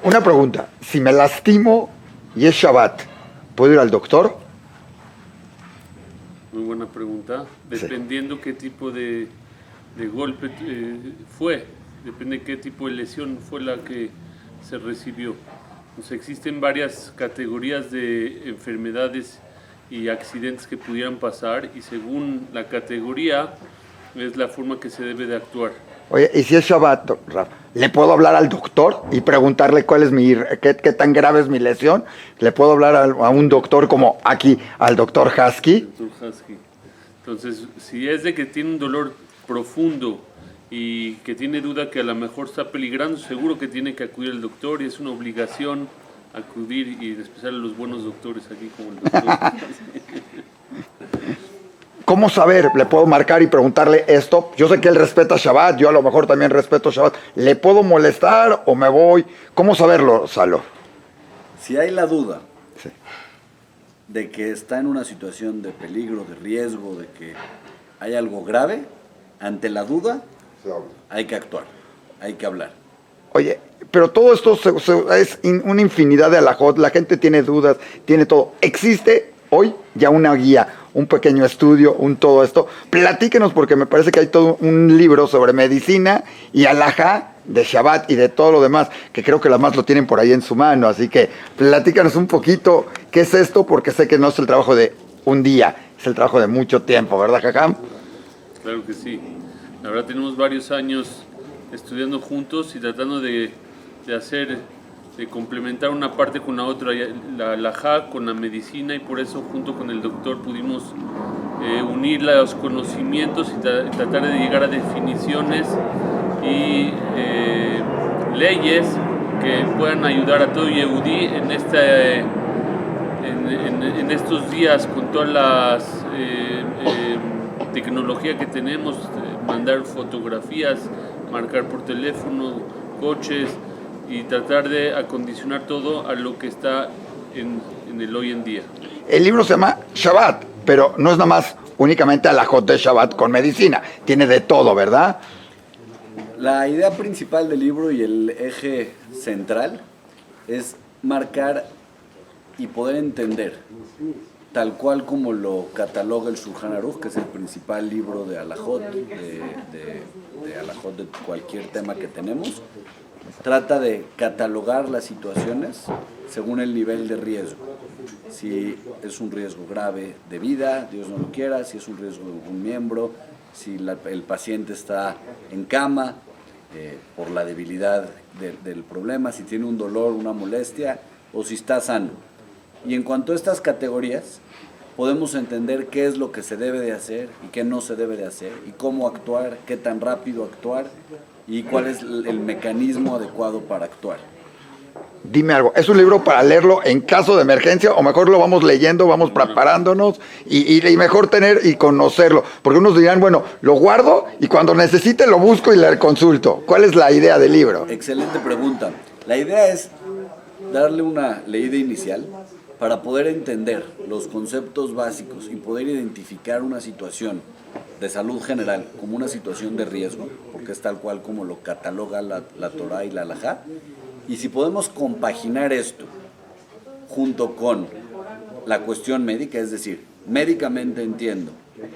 Una pregunta, si me lastimo y es Shabbat, ¿puedo ir al doctor? Muy buena pregunta. Dependiendo qué tipo de golpe fue, depende qué tipo de lesión fue la que se recibió. Pues existen varias categorías de enfermedades y accidentes que pudieran pasar y según la categoría es la forma que se debe de actuar. Oye, y si es Shabbat, Raf, ¿le puedo hablar al doctor y preguntarle cuál es qué tan grave es mi lesión? ¿Le puedo hablar a un doctor como aquí, al doctor Husky? Doctor Husky. Entonces, si es de que tiene un dolor profundo y que tiene duda que a lo mejor está peligrando, seguro que tiene que acudir al doctor y es una obligación acudir y especial a los buenos doctores aquí como el doctor. ¿Cómo saber? ¿Le puedo marcar y preguntarle esto? Yo sé que él respeta Shabbat, yo a lo mejor también respeto Shabbat. ¿Le puedo molestar o me voy? ¿Cómo saberlo, Salo? Si hay la duda Sí. de que está en una situación de peligro, de riesgo, de que hay algo grave, ante la duda hay que actuar, hay que hablar. Oye, pero todo esto es una infinidad de alajot, la gente tiene dudas, tiene todo. ¿Existe hoy ya una guía, un pequeño estudio, todo esto? Platíquenos porque me parece que hay todo un libro sobre medicina y alajá de Shabbat y de todo lo demás, que creo que las más lo tienen por ahí en su mano. Así que platícanos un poquito qué es esto, porque sé que no es el trabajo de un día, es el trabajo de mucho tiempo, ¿verdad, Jajam? Claro que sí. La verdad tenemos varios años estudiando juntos y tratando de complementar una parte con la otra, la alajá con la medicina, y por eso junto con el doctor pudimos unir los conocimientos y tratar de llegar a definiciones y leyes que puedan ayudar a todo Yehudí en estos días con todas las tecnología que tenemos, mandar fotografías, marcar por teléfono, coches y tratar de acondicionar todo a lo que está en el hoy en día. El libro se llama Shabbat, pero no es nada más únicamente alajot de Shabbat con medicina, tiene de todo, ¿verdad? La idea principal del libro y el eje central es marcar y poder entender, tal cual como lo cataloga el Shulchan Aruch, que es el principal libro de alajot, de alajot de cualquier tema que tenemos, trata de catalogar las situaciones según el nivel de riesgo. Si es un riesgo grave de vida, Dios no lo quiera, si es un riesgo de un miembro, si el paciente está en cama por la debilidad del problema, si tiene un dolor, una molestia, o si está sano. Y en cuanto a estas categorías, podemos entender qué es lo que se debe de hacer y qué no se debe de hacer, y cómo actuar, qué tan rápido actuar, y cuál es el mecanismo adecuado para actuar. Dime algo, ¿es un libro para leerlo en caso de emergencia o mejor lo vamos leyendo, vamos preparándonos y mejor tener y conocerlo? Porque unos dirán, bueno, lo guardo y cuando necesite lo busco y le consulto. ¿Cuál es la idea del libro? Excelente pregunta. La idea es darle una leída inicial para poder entender los conceptos básicos y poder identificar una situación de salud general como una situación de riesgo, porque es tal cual como lo cataloga la Torá y la Halajá. Y si podemos compaginar esto junto con la cuestión médica, es decir, médicamente entiendo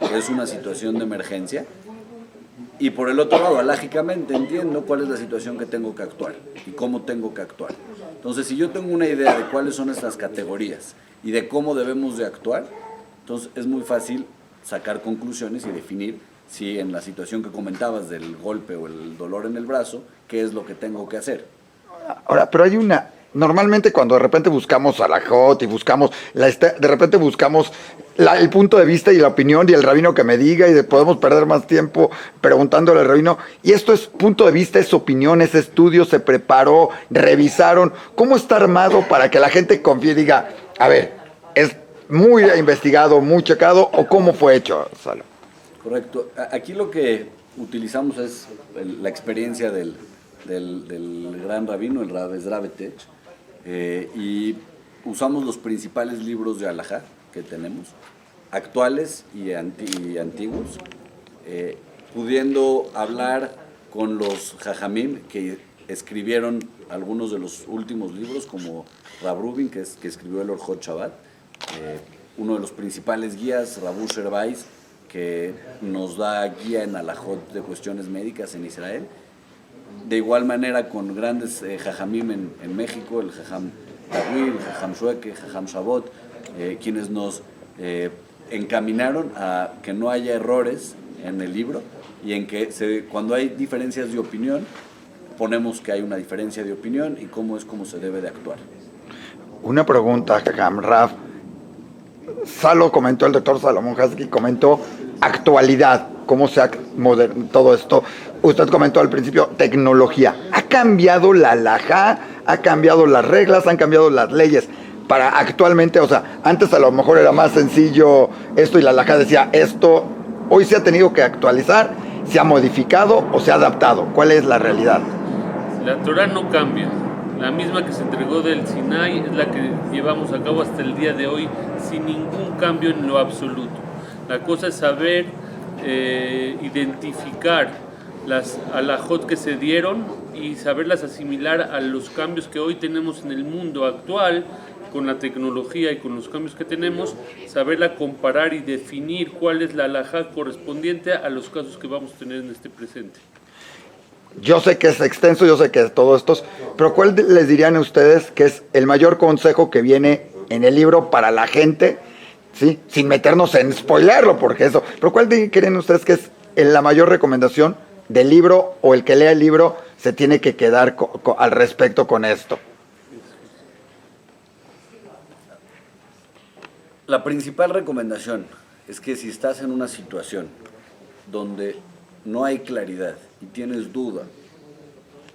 que es una situación de emergencia, y por el otro lado, alágicamente entiendo cuál es la situación que tengo que actuar y cómo tengo que actuar. Entonces, si yo tengo una idea de cuáles son estas categorías y de cómo debemos de actuar, entonces es muy fácil sacar conclusiones y definir si en la situación que comentabas del golpe o el dolor en el brazo, qué es lo que tengo que hacer. Ahora, pero hay una... Normalmente cuando de repente buscamos alajot y buscamos, de repente buscamos el punto de vista y la opinión y el rabino que me diga y podemos perder más tiempo preguntándole al rabino. Y esto es punto de vista, es opinión, es estudio, se preparó, revisaron. ¿Cómo está armado para que la gente confíe y diga, a ver, es muy investigado, muy checado o cómo fue hecho, Salo? Correcto. Aquí lo que utilizamos es la experiencia del gran rabino, el Rav Ezra Betech, y usamos los principales libros de Halajá que tenemos, actuales y antiguos, pudiendo hablar con los jajamim que escribieron algunos de los últimos libros, como Rav Rubin, que escribió el Orjot Shabbat, uno de los principales guías, Rabu Sherbais, que nos da guía en alajot de cuestiones médicas en Israel. De igual manera con grandes jajamim en México, el jajam Tawil, el jajam Shueke, el jajam Shabot, quienes nos encaminaron a que no haya errores en el libro y en que cuando hay diferencias de opinión, ponemos que hay una diferencia de opinión y cómo se debe de actuar. Una pregunta, jajam Raf. El doctor Salomón Haski comentó actualidad, cómo se ha todo esto. Usted comentó al principio tecnología. ¿Ha cambiado la halajá? ¿Ha cambiado las reglas? ¿Han cambiado las leyes? Para actualmente, o sea, antes a lo mejor era más sencillo esto y la halajá decía esto. Hoy se ha tenido que actualizar, se ha modificado o se ha adaptado. ¿Cuál es la realidad? La Torah no cambia. La misma que se entregó del Sinai es la que llevamos a cabo hasta el día de hoy sin ningún cambio en lo absoluto. La cosa es saber identificar las alajot que se dieron y saberlas asimilar a los cambios que hoy tenemos en el mundo actual con la tecnología y con los cambios que tenemos, saberla comparar y definir cuál es la alajá correspondiente a los casos que vamos a tener en este presente. Yo sé que es extenso, yo sé que es todo esto, pero ¿cuál les dirían a ustedes que es el mayor consejo que viene en el libro para la gente? ¿Sí? Sin meternos en spoilerlo, porque eso. Pero ¿cuál creen ustedes que es la mayor recomendación del libro o el que lea el libro se tiene que quedar al respecto con esto? La principal recomendación es que si estás en una situación donde no hay claridad y tienes duda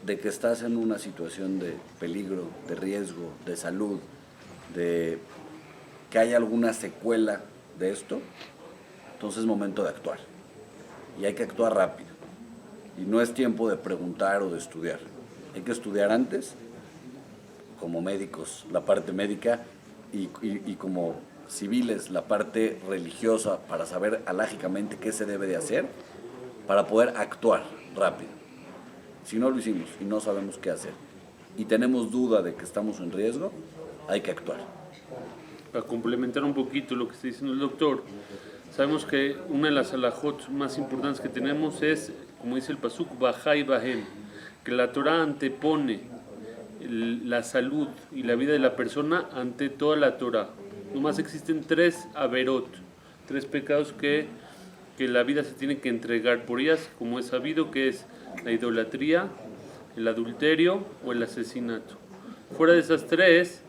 de que estás en una situación de peligro, de riesgo, de salud, de que hay alguna secuela de esto, entonces es momento de actuar. Y hay que actuar rápido. Y no es tiempo de preguntar o de estudiar. Hay que estudiar antes, como médicos, la parte médica, y como civiles, la parte religiosa, para saber alágicamente qué se debe de hacer, para poder actuar rápido. Si no lo hicimos y no sabemos qué hacer y tenemos duda de que estamos en riesgo, hay que actuar. Para complementar un poquito lo que está diciendo el doctor, sabemos que una de las alajot más importantes que tenemos es, como dice el pasuk, Bajá y Bahem, que la Torah antepone la salud y la vida de la persona ante toda la Torah. Nomás existen 3 averot, 3 pecados que la vida se tiene que entregar por ellas, como es sabido, que es la idolatría, el adulterio o el asesinato. Fuera de esas 3,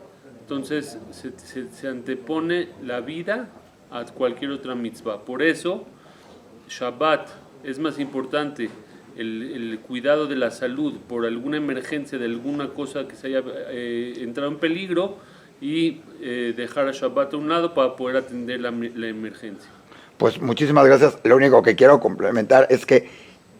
entonces se antepone la vida a cualquier otra mitzvah. Por eso, Shabbat es más importante el cuidado de la salud por alguna emergencia, de alguna cosa que se haya entrado en peligro, y dejar a Shabbat a un lado para poder atender la emergencia. Pues muchísimas gracias. Lo único que quiero complementar es que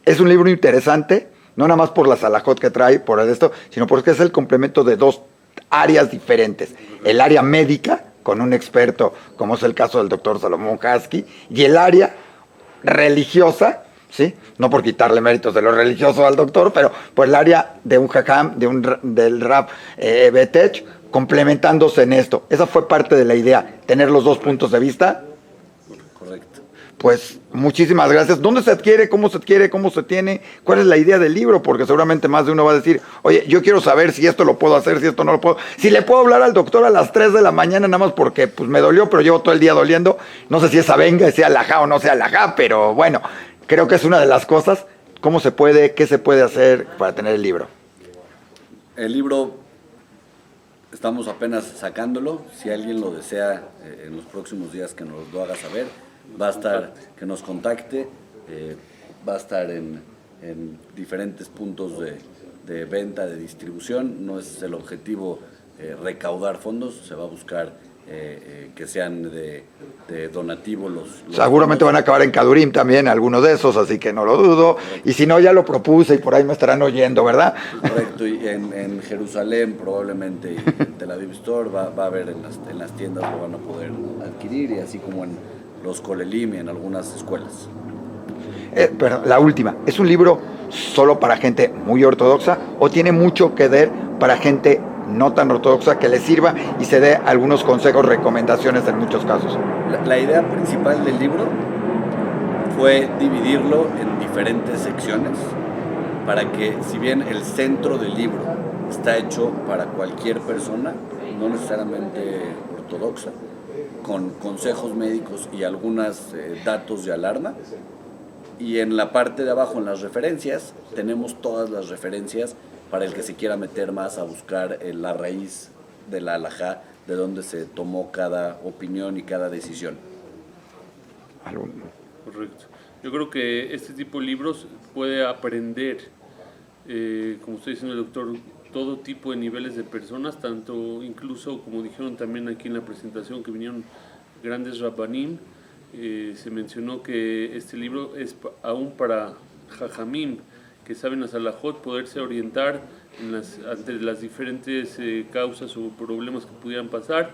es un libro interesante, no nada más por las alajot que trae, por esto, sino porque es el complemento de 2 áreas diferentes. El área médica, con un experto, como es el caso del doctor Salomón Haski, y el área religiosa, ¿sí? No por quitarle méritos de lo religioso al doctor, pero por el área de un jajam, del Rav Betech, complementándose en esto. Esa fue parte de la idea, tener los 2 puntos de vista. Correcto. Pues muchísimas gracias. ¿Dónde se adquiere? ¿Cómo se adquiere? ¿Cómo se tiene? ¿Cuál es la idea del libro? Porque seguramente más de uno va a decir, oye, yo quiero saber si esto lo puedo hacer, si esto no lo puedo. Si le puedo hablar al doctor a las 3 de la mañana nada más porque pues me dolió, pero llevo todo el día doliendo. No sé si esa venga, sea alajá o no sea alajá, pero bueno, creo que es una de las cosas. ¿Cómo se puede? ¿Qué se puede hacer para tener el libro? El libro estamos apenas sacándolo. Si alguien lo desea en los próximos días, que nos lo haga saber. Va a estar, que nos contacte, va a estar en diferentes puntos de venta, de distribución. No es el objetivo recaudar fondos, se va a buscar que sean de donativo los seguramente fondos. van a acabar en Kadurim también, algunos de esos, así que no lo dudo. Correcto. Y si no, ya lo propuse y por ahí me estarán oyendo, ¿verdad? Correcto, y en Jerusalén probablemente, y en Tel Aviv Store va a haber en las tiendas, lo van a poder adquirir, y así como en los Kolelim y en algunas escuelas. Perdón, la última, ¿es un libro solo para gente muy ortodoxa o tiene mucho que ver para gente no tan ortodoxa que le sirva y se dé algunos consejos, recomendaciones en muchos casos? La idea principal del libro fue dividirlo en diferentes secciones para que, si bien el centro del libro está hecho para cualquier persona, no necesariamente ortodoxa, con consejos médicos y algunos datos de alarma, y en la parte de abajo, en las referencias, tenemos todas las referencias para el que se quiera meter más a buscar la raíz de la halajá, de dónde se tomó cada opinión y cada decisión. Correcto. Yo creo que este tipo de libros puede aprender, como está diciendo el doctor, todo tipo de niveles de personas, tanto incluso, como dijeron también aquí en la presentación, que vinieron grandes rabbanim. Se mencionó que este libro es aún para jajamim, que saben las halajot, poderse orientar ante las diferentes causas o problemas que pudieran pasar,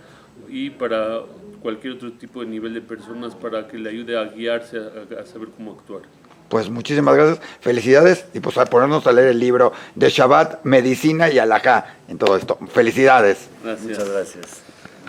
y para cualquier otro tipo de nivel de personas, para que le ayude a guiarse a saber cómo actuar. Pues muchísimas gracias, felicidades, y pues a ponernos a leer el libro de Shabbat, Medicina y Halajá en todo esto. Felicidades. Gracias. Muchas gracias.